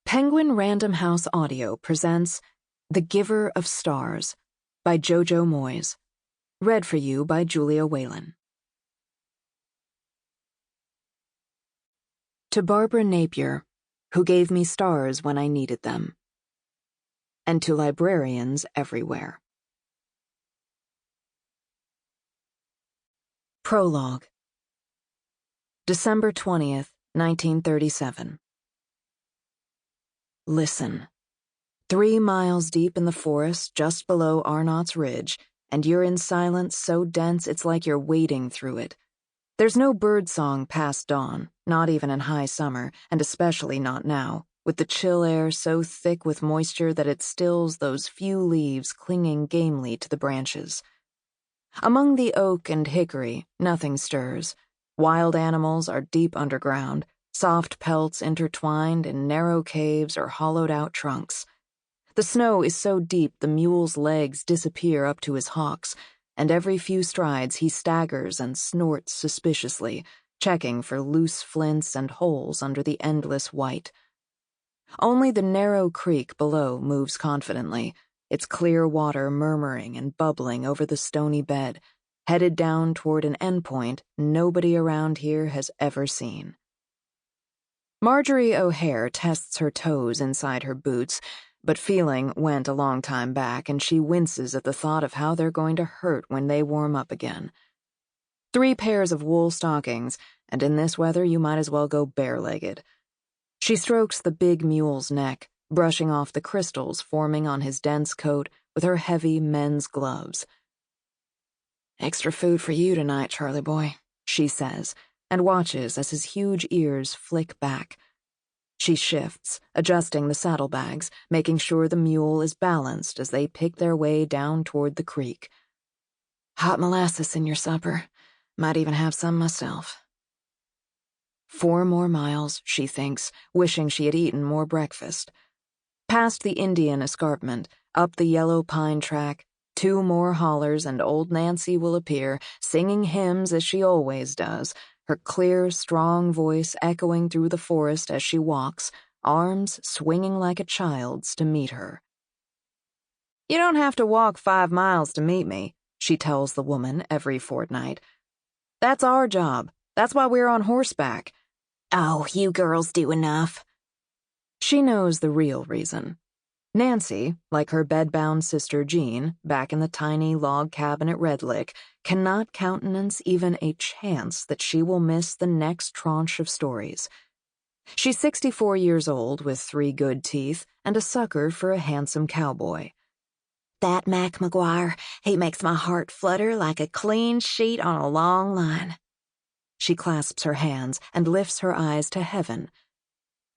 Penguin Random House Audio presents The Giver of Stars by Jojo Moyes. Read for you by Julia Whelan. To Barbara Napier, who gave me stars when I needed them. And to librarians everywhere. Prologue. December 20th, 1937. Listen. 3 miles deep in the forest just below Arnott's Ridge, and you're in silence so dense it's like you're wading through it. There's no birdsong past dawn, not even in high summer, and especially not now, with the chill air so thick with moisture that it stills those few leaves clinging gamely to the branches. Among the oak and hickory, nothing stirs. Wild animals are deep underground, soft pelts intertwined in narrow caves or hollowed-out trunks. The snow is so deep the mule's legs disappear up to his hocks, and every few strides he staggers and snorts suspiciously, checking for loose flints and holes under the endless white. Only the narrow creek below moves confidently, its clear water murmuring and bubbling over the stony bed, headed down toward an endpoint nobody around here has ever seen. Marjorie O'Hare tests her toes inside her boots, but feeling went a long time back, and she winces at the thought of how they're going to hurt when they warm up again. 3 pairs of wool stockings, and in this weather you might as well go bare-legged. She strokes the big mule's neck, brushing off the crystals forming on his dense coat with her heavy men's gloves. "Extra food for you tonight, Charlie boy," she says, and watches as his huge ears flick back. She shifts, adjusting the saddlebags, making sure the mule is balanced as they pick their way down toward the creek. "Hot molasses in your supper. Might even have some myself." 4 more miles, she thinks, wishing she had eaten more breakfast. Past the Indian escarpment, up the yellow pine track, 2 more hollers and old Nancy will appear, singing hymns as she always does, her clear, strong voice echoing through the forest as she walks, arms swinging like a child's to meet her. "You don't have to walk 5 miles to meet me," she tells the woman every fortnight. "That's our job. That's why we're on horseback." "Oh, you girls do enough." She knows the real reason. Nancy, like her bedbound sister Jean, back in the tiny log cabin at Red Lick, cannot countenance even a chance that she will miss the next tranche of stories. She's 64 years old with 3 good teeth and a sucker for a handsome cowboy. "That Mac McGuire, he makes my heart flutter like a clean sheet on a long line." She clasps her hands and lifts her eyes to heaven.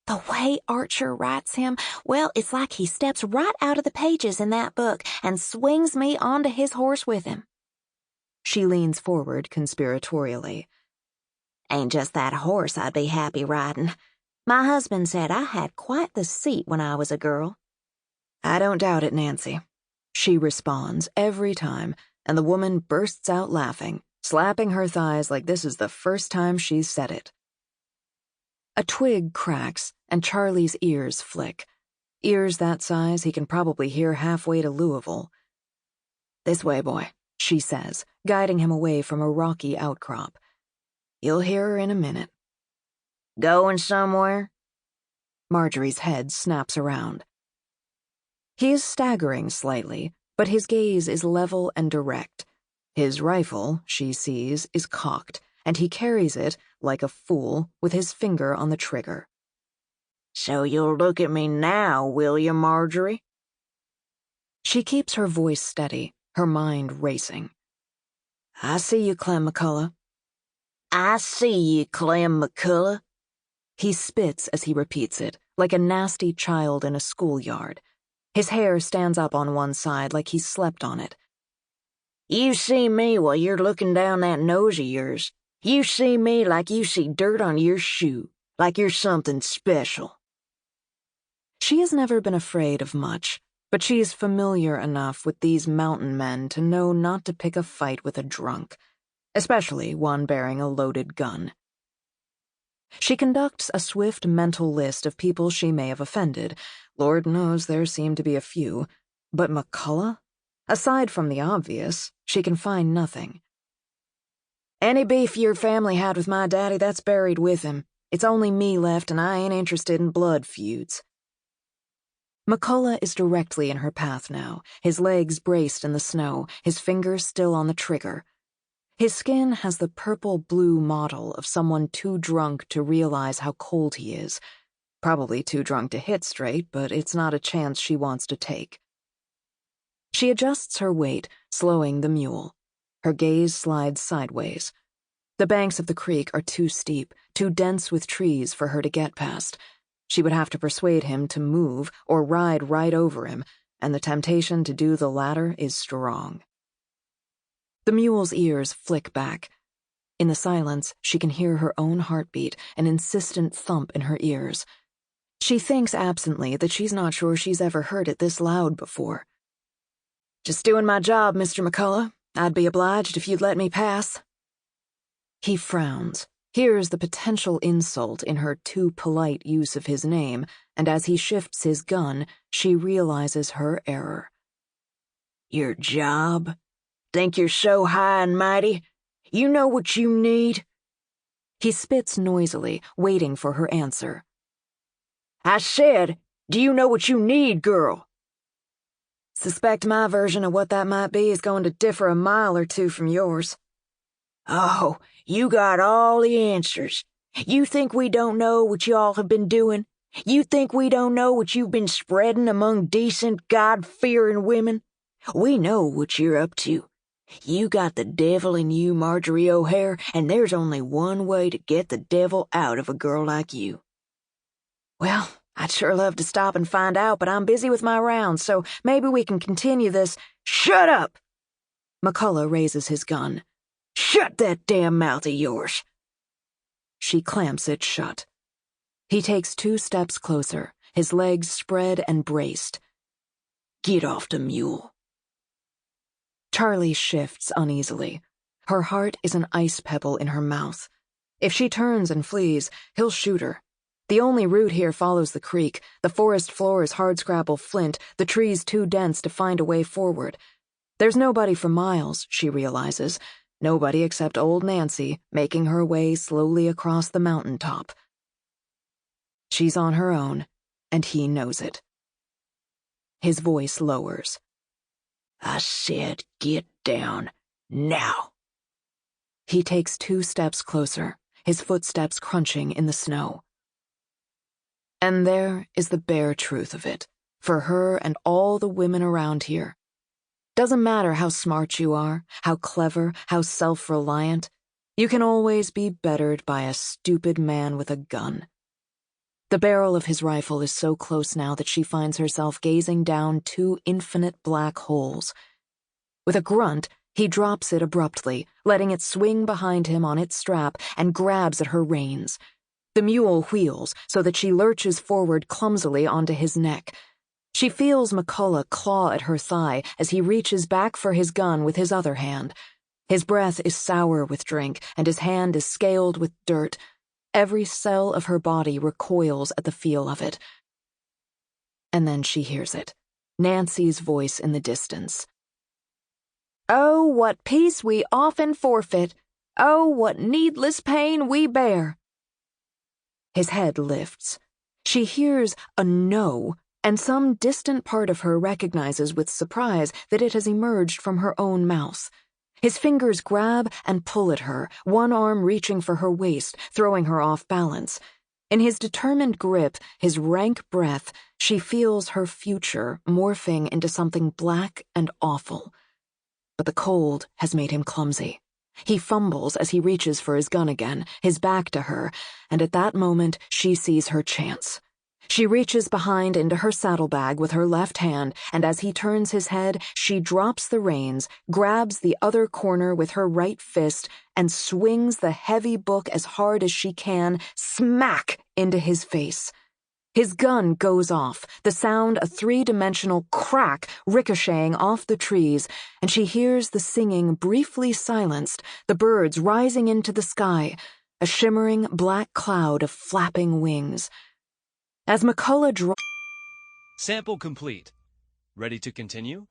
"The way Archer writes him, well, it's like he steps right out of the pages in that book and swings me onto his horse with him." She leans forward conspiratorially. "Ain't just that horse I'd be happy riding. My husband said I had quite the seat when I was a girl." "I don't doubt it, Nancy," she responds every time, and the woman bursts out laughing, slapping her thighs like this is the first time she's said it. A twig cracks, and Charlie's ears flick. Ears that size he can probably hear halfway to Louisville. "This way, boy," she says, guiding him away from a rocky outcrop. "You'll hear her in a minute." "Going somewhere?" Marjorie's head snaps around. He is staggering slightly, but his gaze is level and direct. His rifle, she sees, is cocked, and he carries it, like a fool, with his finger on the trigger. "So you'll look at me now, will you, Marjorie?" She keeps her voice steady, her mind racing. "I see you, Clem McCullough." "I see you, Clem McCullough." He spits as he repeats it, like a nasty child in a schoolyard. His hair stands up on one side like he slept on it. "You see me while you're looking down that nose of yours. You see me like you see dirt on your shoe, like you're something special." She has never been afraid of much, but she is familiar enough with these mountain men to know not to pick a fight with a drunk, especially one bearing a loaded gun. She conducts a swift mental list of people she may have offended. Lord knows there seem to be a few. But McCullough? Aside from the obvious, she can find nothing. Any beef your family had with my daddy, that's buried with him. It's only me left, and I ain't interested in blood feuds. McCullough is directly in her path now, his legs braced in the snow, his fingers still on the trigger. His skin has the purple-blue mottle of someone too drunk to realize how cold he is. Probably too drunk to hit straight, but it's not a chance she wants to take. She adjusts her weight, slowing the mule. Her gaze slides sideways. The banks of the creek are too steep, too dense with trees for her to get past. She would have to persuade him to move or ride right over him, and the temptation to do the latter is strong. The mule's ears flick back. In the silence, she can hear her own heartbeat, an insistent thump in her ears. She thinks absently that she's not sure she's ever heard it this loud before. "Just doing my job, Mr. McCullough. I'd be obliged if you'd let me pass." He frowns, hears the potential insult in her too polite use of his name, and as he shifts his gun, she realizes her error. "Your job? Think you're so high and mighty? You know what you need?" He spits noisily, waiting for her answer. "I said, do you know what you need, girl?" "Suspect my version of what that might be is going to differ a mile or two from yours." "Oh, you got all the answers. You think we don't know what y'all have been doing? You think we don't know what you've been spreading among decent, God-fearing women? We know what you're up to. You got the devil in you, Marjorie O'Hare, and there's only one way to get the devil out of a girl like you." "Well, I'd sure love to stop and find out, but I'm busy with my rounds, so maybe we can continue this." "Shut up!" McCullough raises his gun. "Shut that damn mouth of yours." She clamps it shut. He takes 2 steps closer, his legs spread and braced. "Get off the mule." Charlie shifts uneasily. Her heart is an ice pebble in her mouth. If she turns and flees, he'll shoot her. The only route here follows the creek. The forest floor is hardscrabble flint, the trees too dense to find a way forward. There's nobody for miles, she realizes. Nobody except old Nancy, making her way slowly across the mountaintop. She's on her own, and he knows it. His voice lowers. "I said get down, now." He takes 2 steps closer, his footsteps crunching in the snow. And there is the bare truth of it, for her and all the women around here. Doesn't matter how smart you are, how clever, how self-reliant, you can always be bettered by a stupid man with a gun. The barrel of his rifle is so close now that she finds herself gazing down 2 infinite black holes. With a grunt, he drops it abruptly, letting it swing behind him on its strap, and grabs at her reins. The mule wheels so that she lurches forward clumsily onto his neck. She feels McCullough claw at her thigh as he reaches back for his gun with his other hand. His breath is sour with drink, and his hand is scaled with dirt. Every cell of her body recoils at the feel of it. And then she hears it, Nancy's voice in the distance. "Oh, what peace we often forfeit! Oh, what needless pain we bear!" His head lifts. She hears a no, and some distant part of her recognizes with surprise that it has emerged from her own mouth. His fingers grab and pull at her, one arm reaching for her waist, throwing her off balance. In his determined grip, his rank breath, she feels her future morphing into something black and awful. But the cold has made him clumsy. He fumbles as he reaches for his gun again, his back to her, and at that moment she sees her chance. She reaches behind into her saddlebag with her left hand, and as he turns his head, she drops the reins, grabs the other corner with her right fist, and swings the heavy book as hard as she can, smack into his face. His gun goes off, the sound a 3-dimensional crack ricocheting off the trees, and she hears the singing briefly silenced, the birds rising into the sky, a shimmering black cloud of flapping wings. As McCullough Sample complete. Ready to continue?